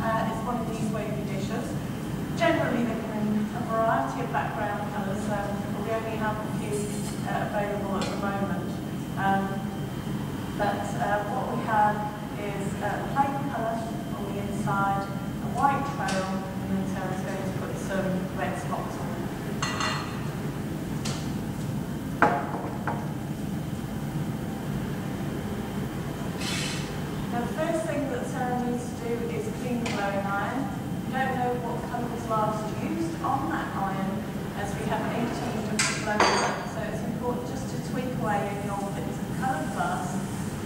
is one of these wavy dishes. Generally they come in a variety of background colours, but we only have a few available at the moment. But what we have is a plain colour on the inside, a white trail, and then Sarah's going to put some red spots on it. Now the first thing that Sarah needs to do is clean the glowing iron. We don't know what colour was last used on that iron, as we have 18 different glowing, so it's important just to tweak away any old bits of coloured glass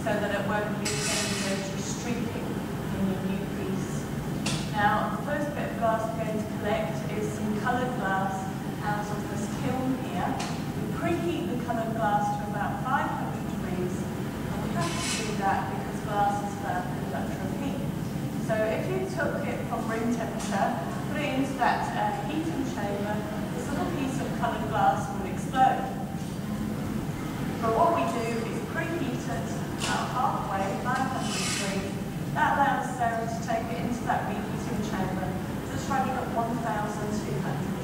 so that it won't leave any dirty streaking in your new piece. Now, the first bit of glass we're going to collect is some coloured glass out of this kiln here. We preheat the coloured glass to about 500 degrees, and we have to do that because glass is a conductor of heat. So if you took it from room temperature, put it into that heating chamber, this little piece of coloured glass will explode. But what we do is preheat it about halfway, 500 degrees. That allows Sarah to take it into that reheating chamber that's running at 1,200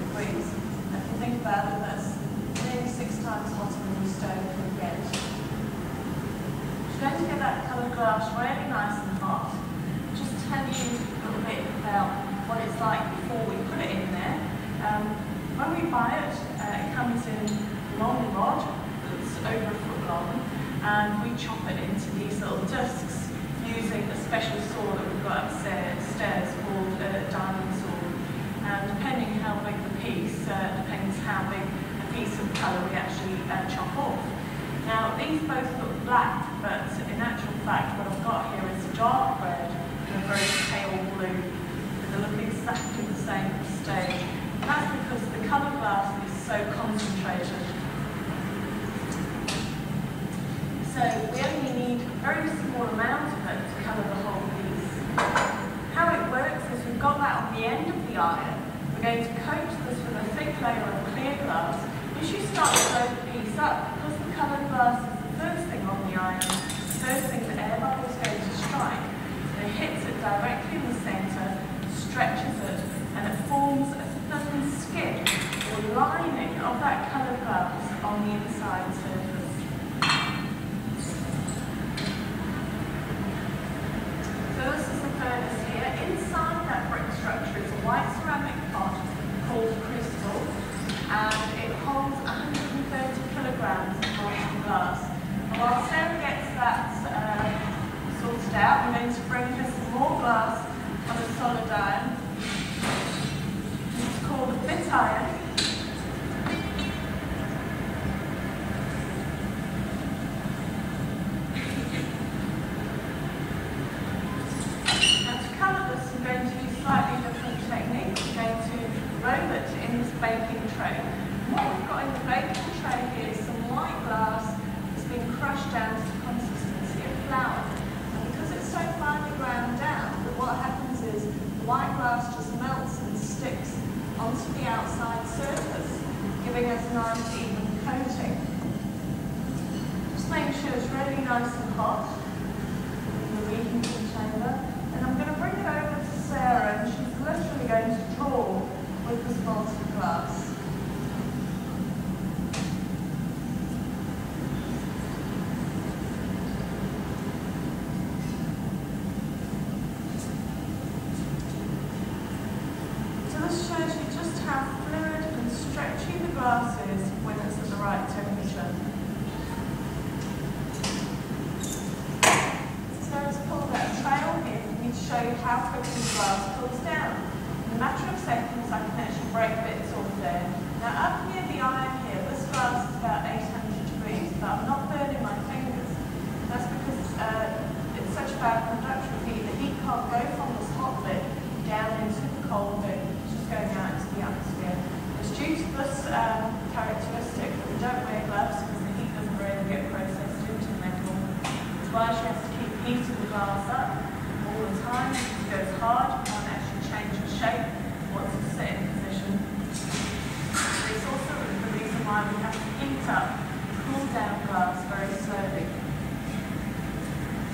degrees. And if you think about it, that's nearly 6 times hotter than your stove can get. She's going to get that coloured glass really nice and hot. Just tell you a little bit about what it's like before we put it in there. When we buy it, it comes in a long rod that's over a foot long, and we chop it into these little discs using a special saw that we've got upstairs called a diamond saw. And depending how big the piece, depends how big a piece of colour we actually chop off. Now these both look black, but in actual fact what I've got here is dark red and a very pale blue. They look exactly the same at the stage. And that's because the colour glass is so concentrated. So we only need a very small amount of it to colour the whole piece. How it works is we've got that on the end of the iron. We're going to coat this with a thick layer of clear glass. As you start to blow the piece up, because the coloured glass is the first thing on the iron, the first thing the air bubble is going to strike, it hits it directly in the centre, stretches it, and it forms a thin skin or lining of that coloured glass on the inside surface. So this is the furnace here. Inside that brick structure is a white ceramic pot called crucible, and it holds 130 kilograms of molten glass. And while Sarah gets that sorted out, I'm going to bring her some more glass on a solid iron. It's called a bit iron. Now to colour this, I'm going to use slightly different techniques. I'm going to roll it in this baking tray. And what we've got in the baking tray here is some white glass that's been crushed down to the consistency of flour. And because it's so finely ground down, what happens is the white glass just melts and sticks onto the outside surface, giving us a nice even coating. Just make sure it's really nice and hot in the reheating chamber. And I'm going to bring it over to Sarah, and she's literally going to draw with this molten glass. This shows you just how fluid and stretchy the glass is when it's at the right temperature. Sarah's pulled out a trail here for me to show you how quickly the glass cools down. In a matter of seconds I can actually break bits off there. Now up near the iron here, this glass is about 800 degrees, but I'm not burning my fingers. That's because it's such a bad conductor of heat. The heat can't go from this hot bit down into the cold bit, going out into the atmosphere. It's due to this characteristic that we don't wear gloves because the heat doesn't really get processed into the metal. That's why she has to keep heating the glass up all the time. If it goes hard, you can't actually change the shape once it's set in position. But it's also the reason why we have to heat up, cool down glass very slowly.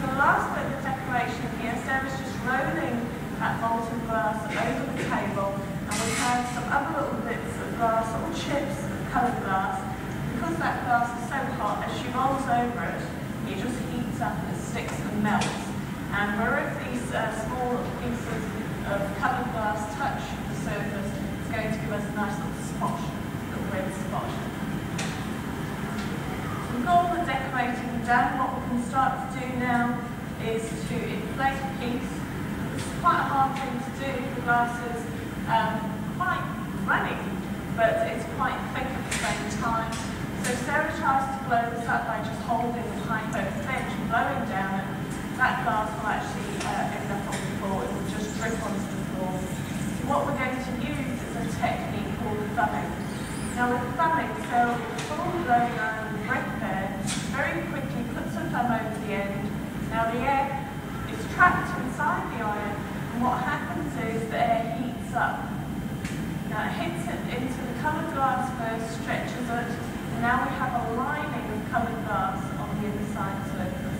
So the last bit of decoration here, Sarah's just rolling that molten glass over the table, and we have some other little bits of glass, little chips of coloured glass. Because that glass is so hot, as she rolls over it, it just heats up and it sticks and melts. And wherever these small pieces of coloured glass touch the surface, it's going to give us a nice little spot, little red spot. So we've got all the decorating done. What we can start to do now is to inflate a piece. It's quite a hard thing to do. The glass is quite runny, but it's quite thick at the same time. So Sarah tries to blow this up by just holding the pipe over the bench and blowing down it. That glass will actually end up on the floor. It will just drip onto the floor. So what we're going to use is a technique called thumbing. Now with thumbing, Sarah will pull the blowing iron with red pair, very quickly puts her thumb over the end. Now the air is trapped inside the iron, and what happens is the air heats up. Now it hits it into the coloured glass first, stretches it, and now we have a lining of coloured glass on the inside surface.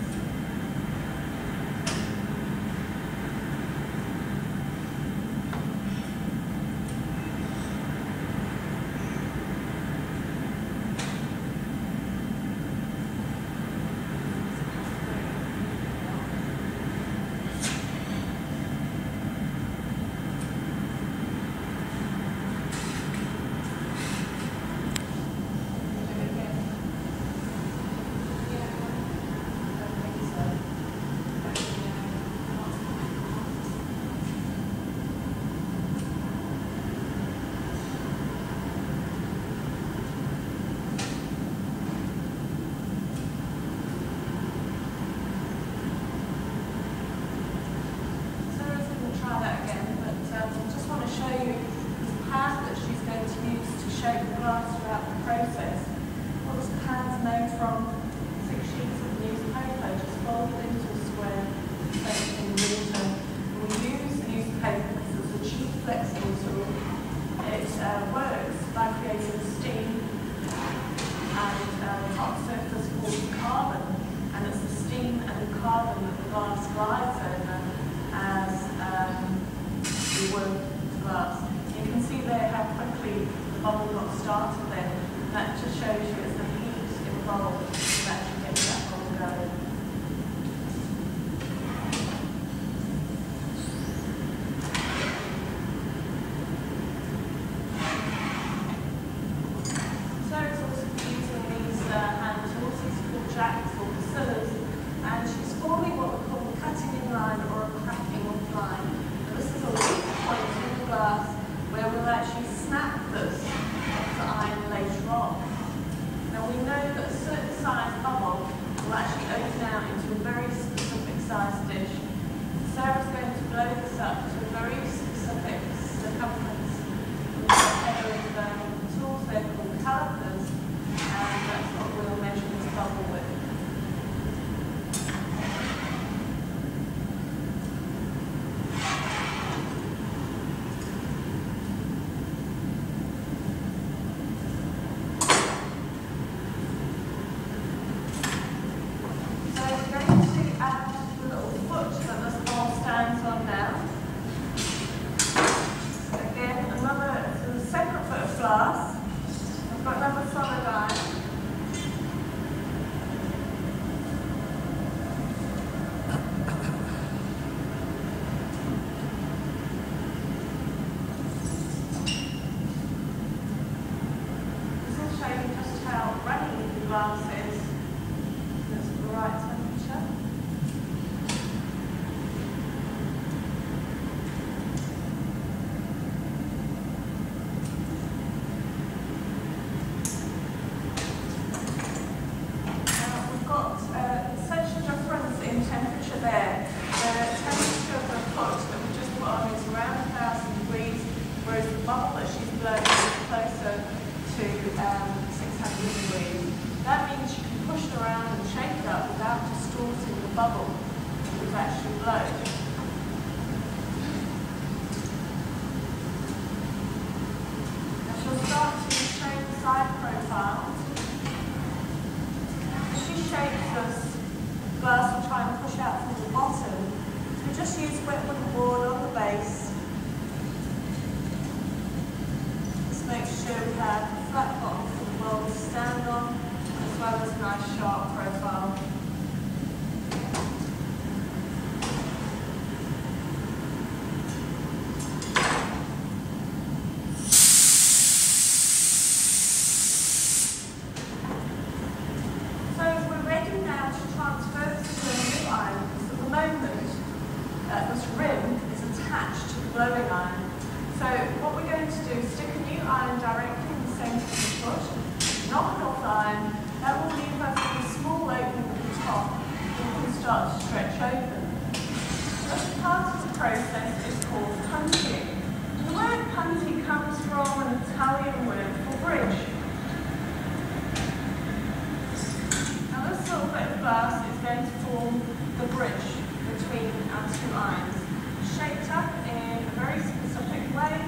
glass will try and push out from the bottom. So we just use wet wooden board on the base. base. Just make sure we have a flat bottom for the bowl to stand on, as well as a nice sharp profile. This rim is attached to the blowing iron. So what we're going to do is stick a new iron directly in the centre of the foot, knock it off the iron. That will leave us with a small opening at the top that we can start to stretch open. This part of the process is called punting. And the word punting comes from an Italian word for bridge. Now this little bit of glass is going to form the bridge between our two irons, shaped up in a very specific way,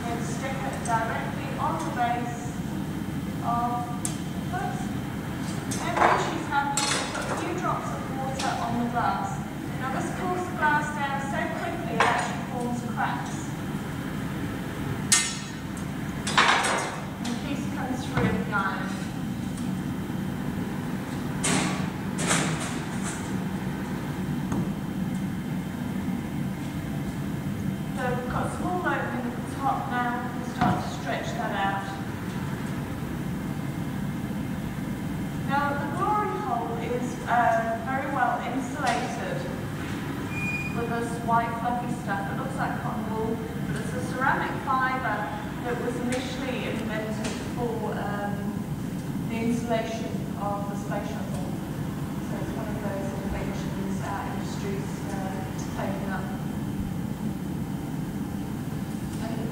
and stick it directly on the base of the foot. And when she's happy, we'll put a few drops of water on the glass. Now this cools the glass down so quickly it actually forms cracks. And the piece comes through in the iron. Now we'll start to stretch that out. Now the glory hole is very well insulated with this white fluffy stuff. It looks like cotton wool, but it's a ceramic fibre that was initially invented for the insulation of the space shuttle. So it's one of those inventions our industry's taken up.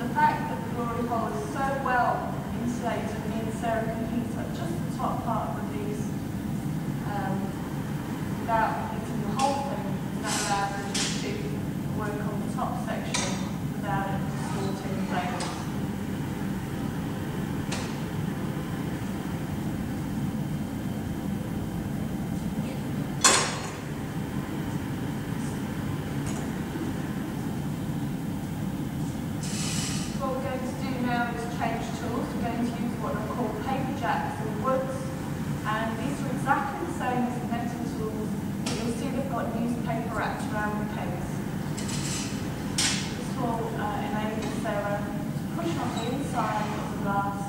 The fact that the glory hole is so well insulated means Sarah can heat up just the top part of the piece without heating the whole thing, and that allows her to work on the top section without it distorting flames. What we're going to do now is change tools. We're going to use what are called paper jacks or woods, and these are exactly the same as the metal tools, but you'll see they've got newspaper wrapped around the case. This will enable Sarah to push on the inside of the glass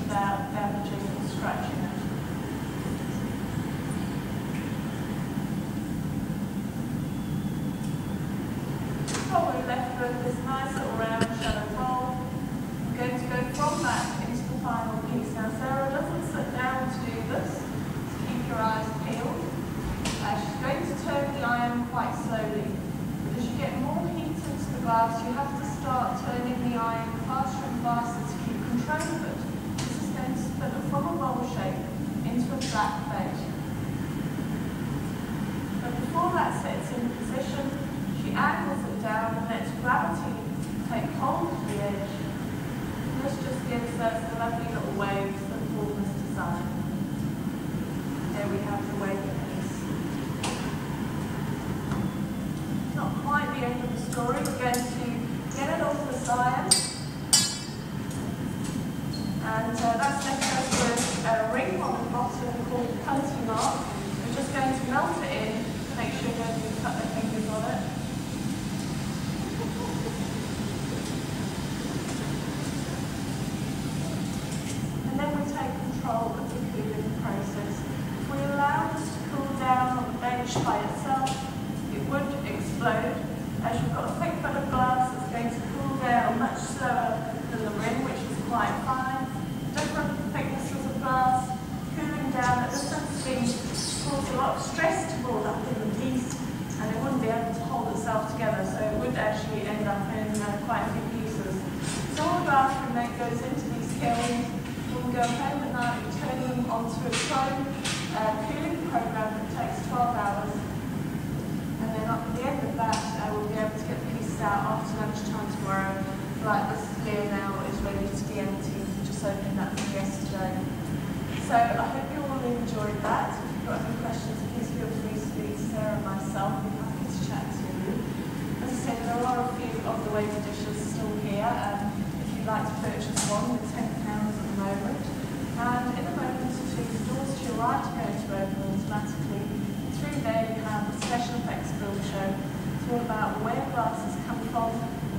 without damaging or scratching it. What we're left with this nice little round shallow bowl. Going to go from that into the final piece. Now Sarah doesn't sit down to do this, so keep your eyes peeled. She's going to turn the iron quite slowly. As you get more heat into the glass, you have to start turning the iron faster and faster to keep control of it. This is going to spin it from a bowl shape into a flat plate. But before that sits in position, she angles it down and lets gravity take hold of the edge. This just gives us the lovely little waves that form this design. There we have the wave piece. Not quite the end of the story. We're going to get it off the iron, and that's left us with a ring on the bottom called the punting mark. We're just going to melt it in to make sure nobody cut their fingers on it. Of the cooling process. If we allow this to cool down on the bench by itself, it would explode. As you've got a thick bit of glass, it's going to cool down much slower than the rim, which is quite fine. Different thicknesses of glass, cooling down at different speeds, cause a lot of stress to build up in the piece, and it wouldn't be able to hold itself together, so it would actually end up in quite a few pieces. So all the glass we make goes into these kilns. We'll go home at night and turn them onto a chrome cooling program that takes 12 hours. And then at the end of that, we'll be able to get the pieces out after lunchtime tomorrow. Like this here now is ready to be emptied. We just opened that from yesterday. So I hope you all enjoyed that. If you've got any questions, please feel free to speak to Sarah and myself. We're happy to chat to you. about where glass has come from,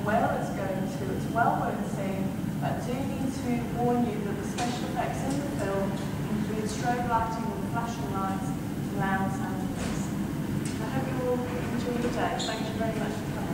where it's going to. It's well worth seeing, but I do need to warn you that the special effects in the film include strobe lighting and flashing lights, loud sound effects. I hope you all enjoy the day. Thank you very much for coming.